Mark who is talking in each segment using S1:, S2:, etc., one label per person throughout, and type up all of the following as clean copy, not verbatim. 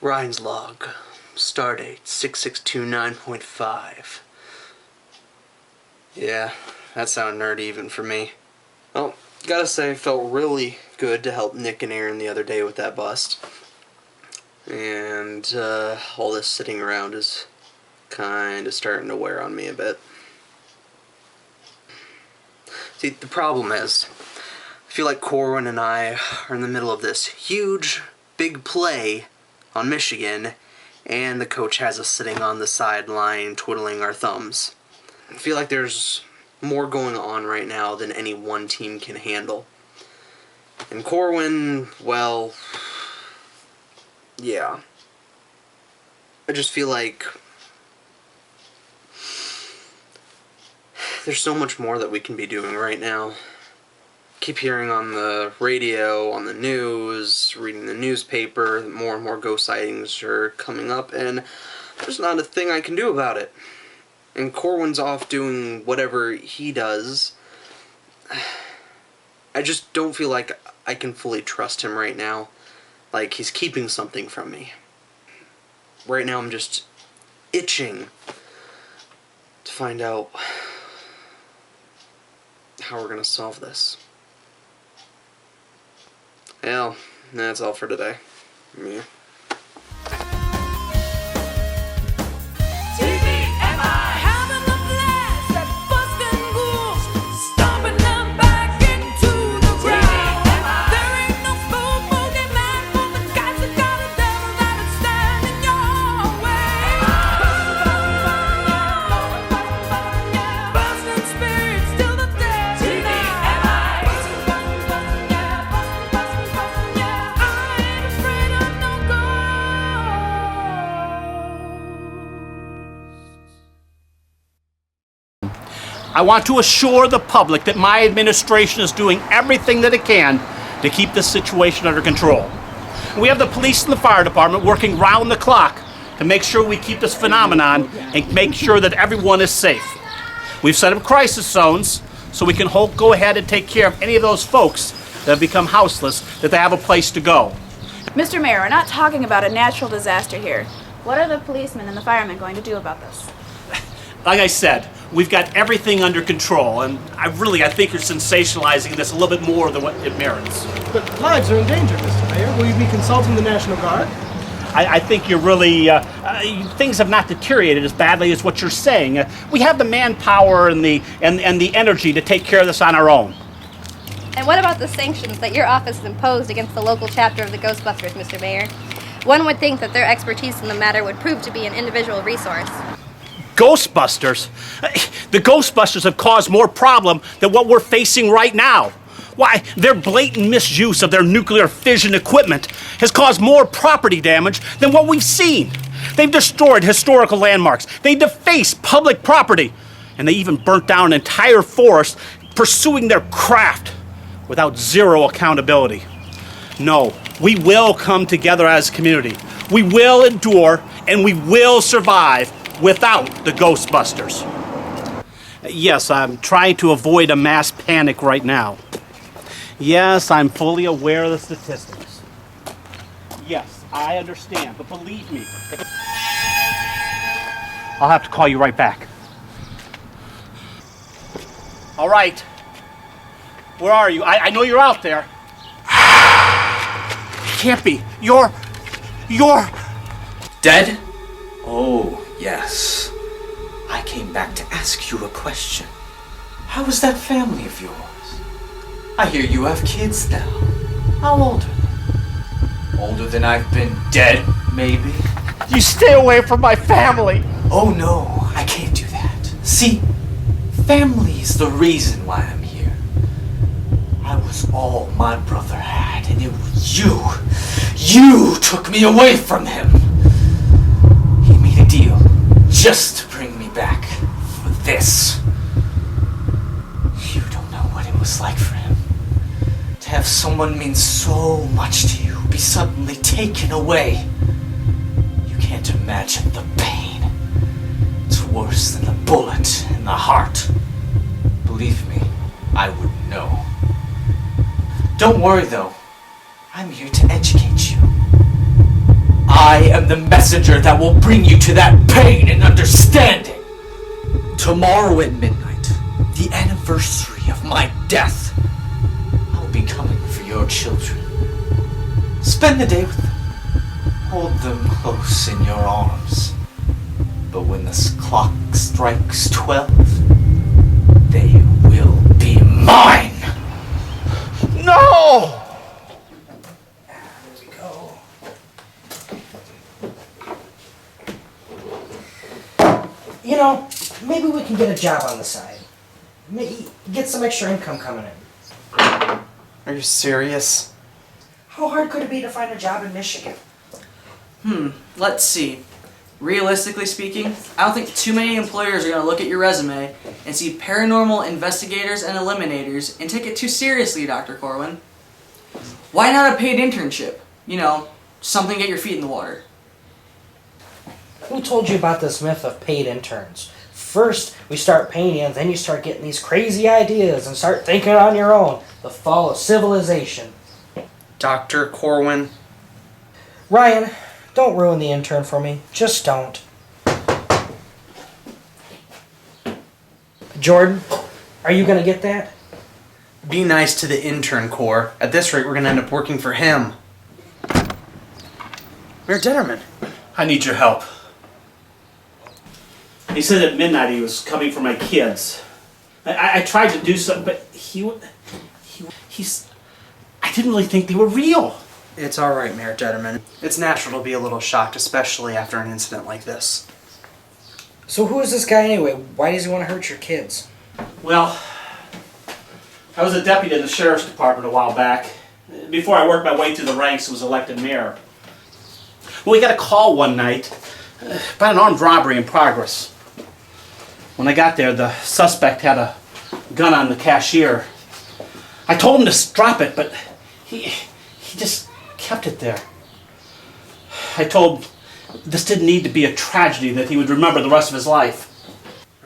S1: Ryan's log. Stardate 6629.5. Yeah, that sounded nerdy even for me. Well, gotta say, it felt really good to help Nick and Aaron the other day with that bust. And all this sitting around is kind of starting to wear on me a bit. See, the problem is, I feel like Corwin and I are in the middle of this huge, big play on Michigan, and the coach has us sitting on the sideline twiddling our thumbs. I feel like there's more going on right now than any one team can handle. And Corwin, well, yeah. I just feel like there's so much more that we can be doing right now. Keep hearing on the radio, on the news, reading the newspaper, that more and more ghost sightings are coming up, and there's not a thing I can do about it. And Corwin's off doing whatever he does. I just don't feel like I can fully trust him right now. Like he's keeping something from me. Right now I'm just itching to find out how we're gonna solve this. Well, that's all for today. Yeah.
S2: GBMI, having a blast at busting ghouls, stomping them back into the ground. There ain't no spook boogeyman for the guys that got a devil that is standing your way. Busting spirits till the day. GBMI.
S3: I want to assure the public that my administration is doing everything that it can to keep this situation under control. We have the police and the fire department working round the clock to make sure we keep this phenomenon and make sure that everyone is safe. We've set up crisis zones so we can go ahead and take care of any of those folks that have become houseless, that they have a place to go.
S4: Mr. Mayor, we're not talking about a natural disaster here. What are the policemen and the firemen going to do about this?
S3: Like I said, we've got everything under control, and I think you're sensationalizing this a little bit more than what it merits.
S5: But lives are in danger, Mr. Mayor. Will you be consulting the National Guard?
S3: I think you're really, things have not deteriorated as badly as what you're saying. We have the manpower and the energy to take care of this on our own.
S6: And what about the sanctions that your office has imposed against the local chapter of the Ghostbusters, Mr. Mayor? One would think that their expertise in the matter would prove to be an individual resource.
S3: Ghostbusters? The Ghostbusters have caused more problem than what we're facing right now. Why, their blatant misuse of their nuclear fission equipment has caused more property damage than what we've seen. They've destroyed historical landmarks. They defaced public property. And they even burnt down an entire forest pursuing their craft without zero accountability. No, we will come together as a community. We will endure and we will survive without the Ghostbusters. Yes, I'm trying to avoid a mass panic right now. Yes, I'm fully aware of the statistics. Yes, I understand, but believe me, I'll have to call you right back. All right. Where are you? I know you're out there. Can't be. You're...
S7: Dead? Oh, yes. I came back to ask you a question. How is that family of yours? I hear you have kids now. How old are they? Older than I've been dead, maybe?
S3: You stay away from my family.
S7: Oh no, I can't do that. See, family is the reason why I'm here. I was all my brother had, and it was you. You took me away from him. He made a deal just to bring me back for this. You don't know what it was like for him. To have someone mean so much to you be suddenly taken away. You can't imagine the pain. It's worse than the bullet in the heart. Believe me, I wouldn't know. Don't worry though. I'm here to educate you. I am the messenger that will bring you to that pain and understanding. Tomorrow at midnight, the anniversary of my death, I'll be coming for your children. Spend the day with them. Hold them close in your arms. But when the clock strikes 12, they will be mine!
S3: No!
S8: You know, maybe we can get a job on the side. Maybe get some extra income coming in.
S1: Are you serious?
S8: How hard could it be to find a job in Michigan?
S9: Let's see. Realistically speaking, I don't think too many employers are going to look at your resume and see paranormal investigators and eliminators and take it too seriously, Dr. Corwin. Why not a paid internship? You know, something to get your feet in the water.
S8: Who told you about this myth of paid interns? First, we start paying you, and then you start getting these crazy ideas and start thinking on your own. The fall of civilization.
S1: Dr. Corwin?
S8: Ryan, don't ruin the intern for me. Just don't. Jordan, are you gonna get that?
S1: Be nice to the intern corps. At this rate, we're gonna end up working for him. Mayor Detterman.
S3: I need your help. He said at midnight he was coming for my kids. I tried to do something, but he's... I didn't really think they were real.
S1: It's alright, Mayor Detterman. It's natural to be a little shocked, especially after an incident like this.
S8: So who is this guy anyway? Why does he want to hurt your kids?
S3: Well, I was a deputy in the sheriff's department a while back. Before I worked my way through the ranks and was elected mayor. Well, we got a call one night about an armed robbery in progress. When I got there, the suspect had a gun on the cashier. I told him to drop it, but he just kept it there. I told him this didn't need to be a tragedy that he would remember the rest of his life.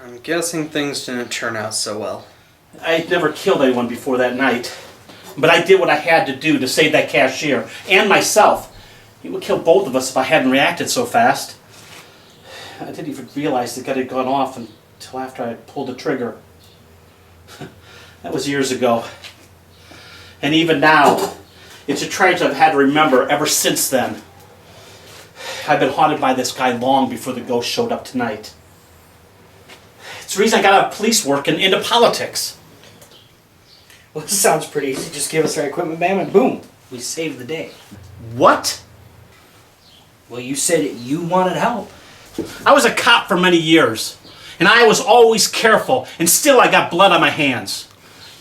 S1: I'm guessing things didn't turn out so well.
S3: I'd never killed anyone before that night, but I did what I had to do to save that cashier and myself. He would kill both of us if I hadn't reacted so fast. I didn't even realize the gun had gone off until after I had pulled the trigger. That was years ago. And even now, it's a tragedy I've had to remember ever since then. I've been haunted by this guy long before the ghost showed up tonight. It's the reason I got out of police work and into politics.
S8: Well, this sounds pretty easy. Just give us our equipment, bam, and boom. We saved the day.
S3: What?
S8: Well, you said you wanted help.
S3: I was a cop for many years, and I was always careful, and still I got blood on my hands.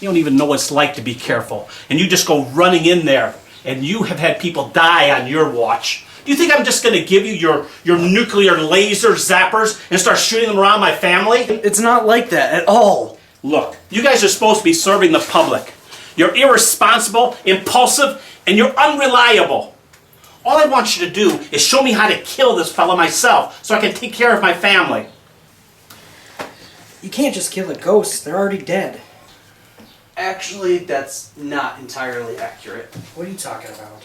S3: You don't even know what it's like to be careful, and you just go running in there, and you have had people die on your watch. Do you think I'm just going to give you your nuclear laser zappers and start shooting them around my family?
S1: It's not like that at all.
S3: Look, you guys are supposed to be serving the public. You're irresponsible, impulsive, and you're unreliable. All I want you to do is show me how to kill this fella myself so I can take care of my family.
S8: You can't just kill the ghosts. They're already dead.
S1: Actually, that's not entirely accurate.
S8: What are you talking about?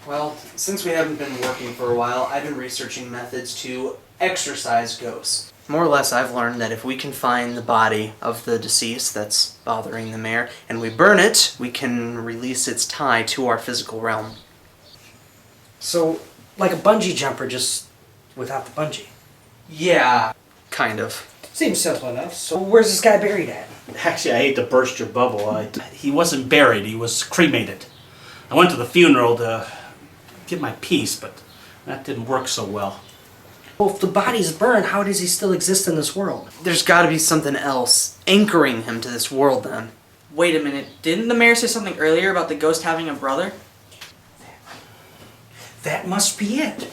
S1: Well, since we haven't been working for a while, I've been researching methods to exorcise ghosts. More or less, I've learned that if we can find the body of the deceased that's bothering the mayor, and we burn it, we can release its tie to our physical realm.
S8: So, like a bungee jumper, just without the bungee.
S1: Yeah, kind of.
S8: Seems simple enough. So where's this guy buried at?
S3: Actually, I hate to burst your bubble. He wasn't buried, he was cremated. I went to the funeral to give my piece, but that didn't work so well.
S8: Well, if the body's burned, how does he still exist in this world?
S1: There's gotta be something else anchoring him to this world then.
S9: Wait a minute, didn't the mayor say something earlier about the ghost having a brother?
S8: That must be it.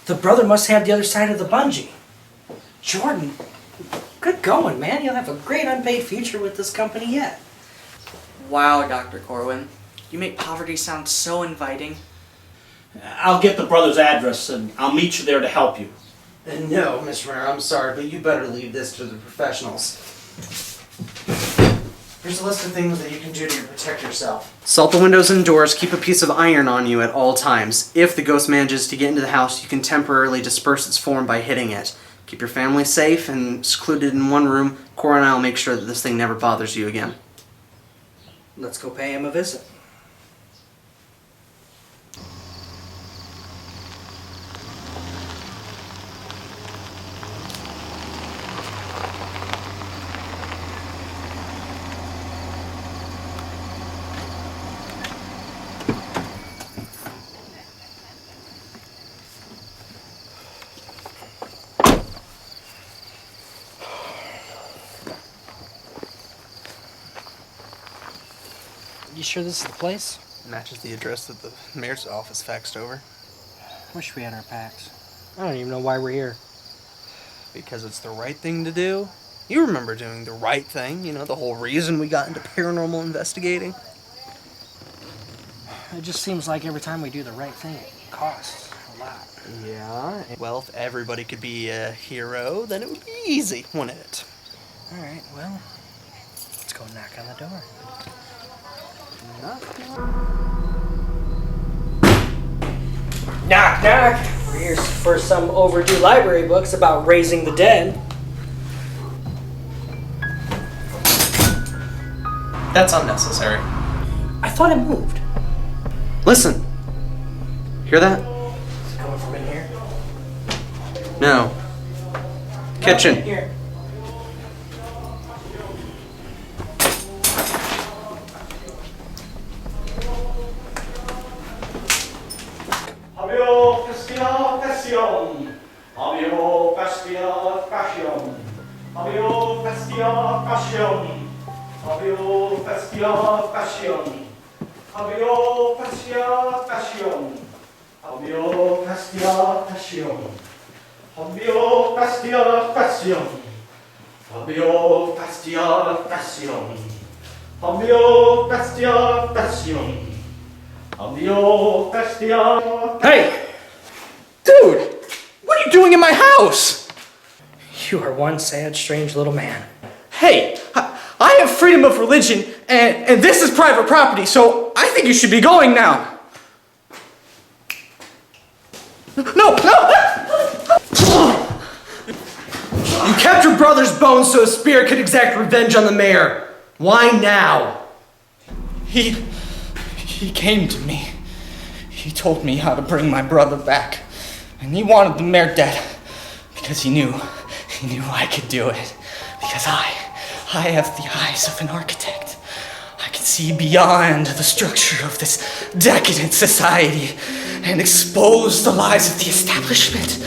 S8: The brother must have the other side of the bungee. Jordan, good going, man. You'll have a great unpaid future with this company yet.
S9: Wow, Dr. Corwin. You make poverty sound so inviting.
S3: I'll get the brother's address and I'll meet you there to help you.
S1: No, Mr. Mayor, I'm sorry, but you better leave this to the professionals.
S5: Here's a list of things that you can do to protect yourself.
S1: Salt the windows and doors, keep a piece of iron on you at all times. If the ghost manages to get into the house, you can temporarily disperse its form by hitting it. Keep your family safe and secluded in one room. Cora and I will make sure that this thing never bothers you again.
S8: Let's go pay him a visit. You sure this is the place?
S1: Matches the address that the mayor's office faxed over.
S8: Wish we had our packs. I don't even know why we're here.
S1: Because it's the right thing to do. You remember doing the right thing, you know, the whole reason we got into paranormal investigating.
S8: It just seems like every time we do the right thing, it costs a lot.
S1: Yeah. Well, if everybody could be a hero, then it would be easy, wouldn't it?
S8: Alright, well, let's go knock on the door. Knock, knock! We're here for some overdue library books about raising the dead.
S1: That's unnecessary.
S8: I thought it moved.
S1: Listen. Hear that?
S8: Is it coming from in here?
S1: No. Kitchen.
S8: Here.
S3: Habio festia passion. Habio festia passion. Habio festia passion. Habio festia passion. Habio festia passion. Habio festia passion. Habio festia passion. Habio festia passion. Habio festia passion.
S5: Hey! Dude! What are you doing in my house?
S8: You are one sad, strange little man.
S5: Hey! I have freedom of religion, and this is private property, so I think you should be going now. No! You kept your brother's bones so his spirit could exact revenge on the mayor. Why now?
S7: He came to me. He told me how to bring my brother back. And he wanted the mayor dead. Because he knew I could do it. Because I have the eyes of an architect. I can see beyond the structure of this decadent society and expose the lies of the establishment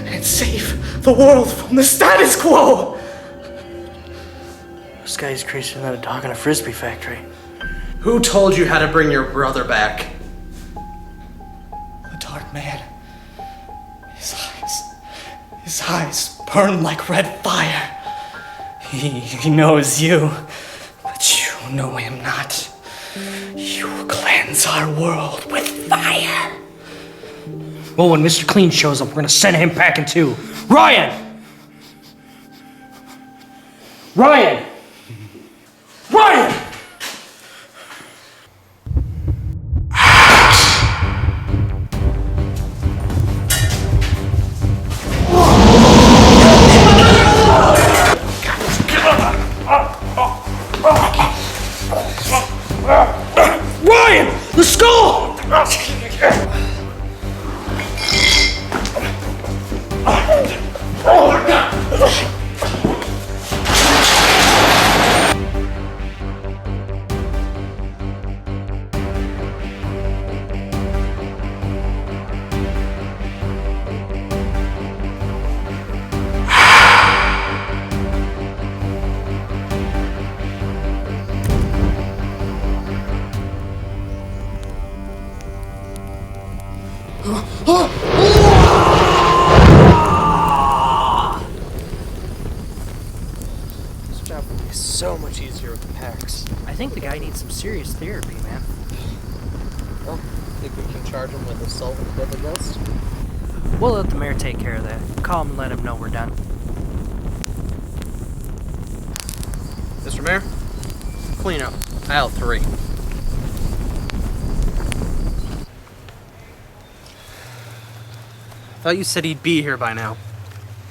S7: and save the world from the status quo.
S8: This guy's crazier than a dog in a frisbee factory.
S5: Who told you how to bring your brother back?
S7: The dark man. His eyes burn like red fire. He knows you, but you know him not. You cleanse our world with fire.
S8: Well, when Mr. Clean shows up, we're gonna send him packing too. Ryan! Ryan! Ryan! Ryan! The skull!
S1: This job would be so much easier with the packs.
S8: I think the guy needs some serious therapy, man.
S1: Well, think we can charge him with assault with a deadly ghost?
S8: We'll let the mayor take care of that. Call him and let him know we're done.
S1: Mr. Mayor? Cleanup, aisle 3. Thought you said he'd be here by now.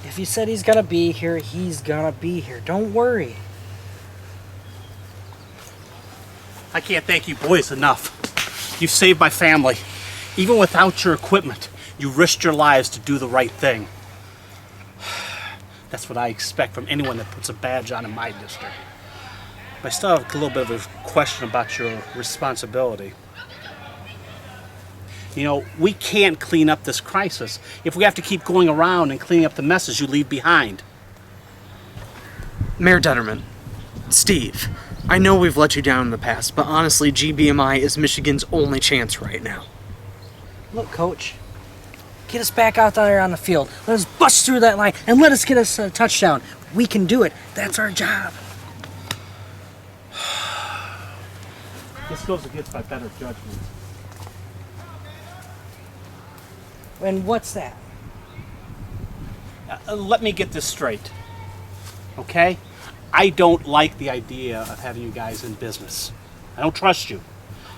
S8: If he said he's gonna be here, he's gonna be here. Don't worry.
S3: I can't thank you boys enough. You saved my family. Even without your equipment, you risked your lives to do the right thing. That's what I expect from anyone that puts a badge on in my district. But I still have a little bit of a question about your responsibility. You know, we can't clean up this crisis if we have to keep going around and cleaning up the messes you leave behind.
S1: Mayor Detterman, Steve, I know we've let you down in the past, but honestly, GBMI is Michigan's only chance right now.
S8: Look, Coach. Get us back out there on the field. Let us bust through that line and let us get us a touchdown. We can do it. That's our job.
S3: This goes against my better judgment.
S8: And what's that?
S3: Let me get this straight, okay? I don't like the idea of having you guys in business. I don't trust you.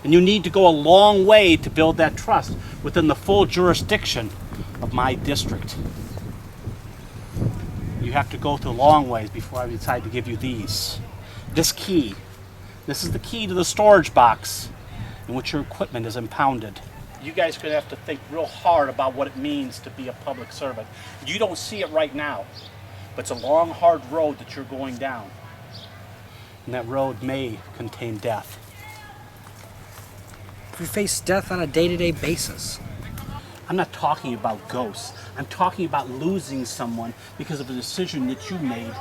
S3: And you need to go a long way to build that trust within the full jurisdiction of my district. You have to go through a long ways before I decide to give you these. This key. This is the key to the storage box in which your equipment is impounded. You guys are going to have to think real hard about what it means to be a public servant. You don't see it right now, but it's a long, hard road that you're going down. And that road may contain death.
S8: We face death on a day-to-day basis.
S3: I'm not talking about ghosts. I'm talking about losing someone because of a decision that you made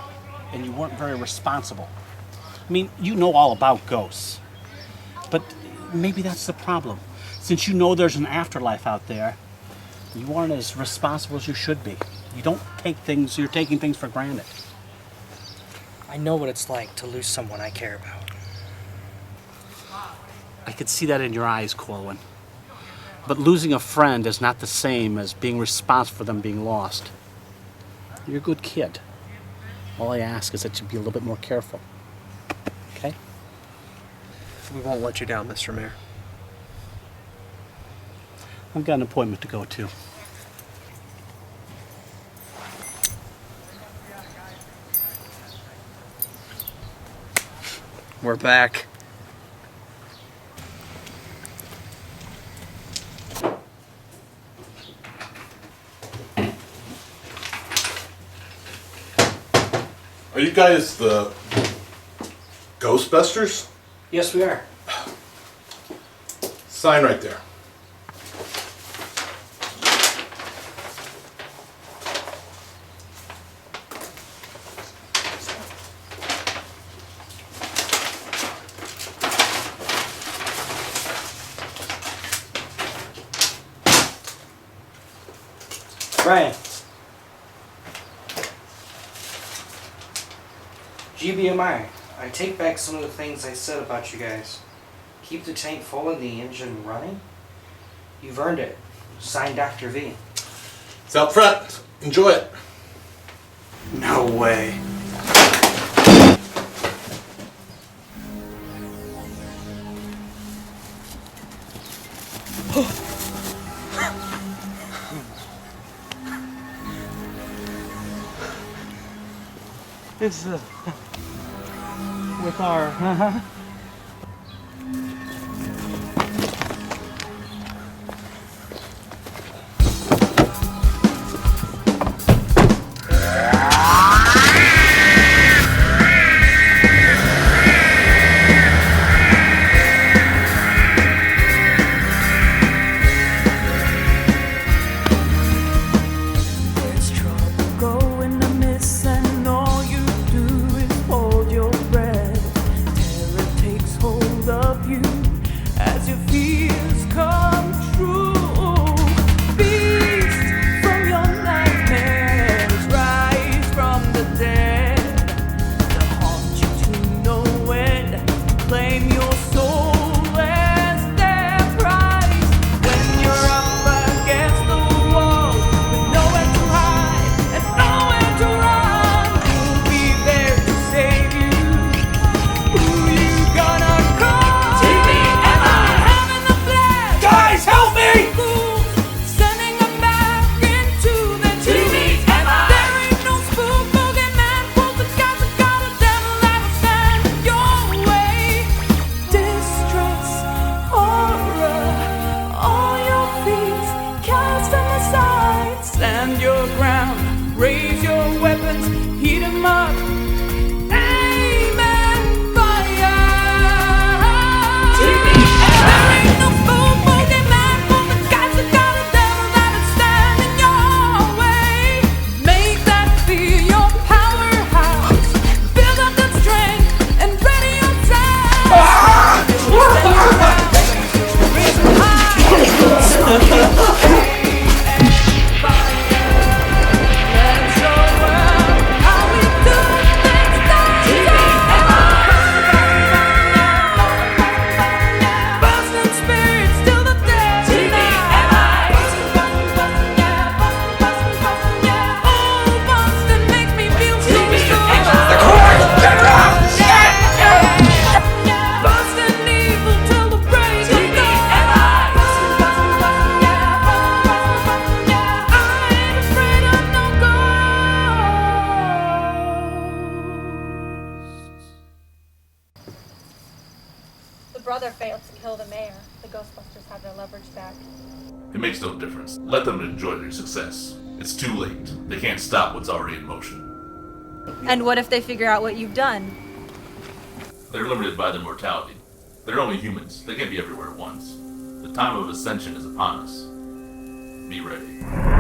S3: and you weren't very responsible. I mean, you know all about ghosts. But maybe that's the problem. Since you know there's an afterlife out there, you aren't as responsible as you should be. You don't take things, you're taking things for granted.
S8: I know what it's like to lose someone I care about.
S3: I could see that in your eyes, Corwin. But losing a friend is not the same as being responsible for them being lost. You're a good kid. All I ask is that you be a little bit more careful. Okay?
S1: We won't let you down, Mr. Mayor.
S3: I've got an appointment to go to.
S1: We're back.
S10: Are you guys the Ghostbusters?
S8: Yes, we are.
S10: Sign right there.
S8: Brian. GBMI. I take back some of the things I said about you guys. Keep the tank full and the engine running. You've earned it. Signed Dr. V.
S10: It's out front. Enjoy it.
S1: No way.
S5: It's with our
S2: There's trouble going amiss, and all you do is hold your breath. Terror your weapons, heat 'em up. Aim and fire. There ain't no fool, bogeyman for the guys that got a devil that'd stand in your way. Make that fear your powerhouse. Build up that strength and ready yourself. Raise 'em high. Let's show the world how we do things Bustin' spirits till the dead tonight. Oh, bustin' makes me feel so good. Bustin' evil till the break of dawn. I ain't afraid of no ghosts.
S6: The brother failed to kill the mayor. The Ghostbusters have their leverage back.
S11: It makes no difference. Let them enjoy their success. It's too late. They can't stop what's already in motion.
S12: And what if they figure out what you've done?
S11: They're limited by their mortality. They're only humans. They can't be everywhere at once. The time of ascension is upon us. Be ready.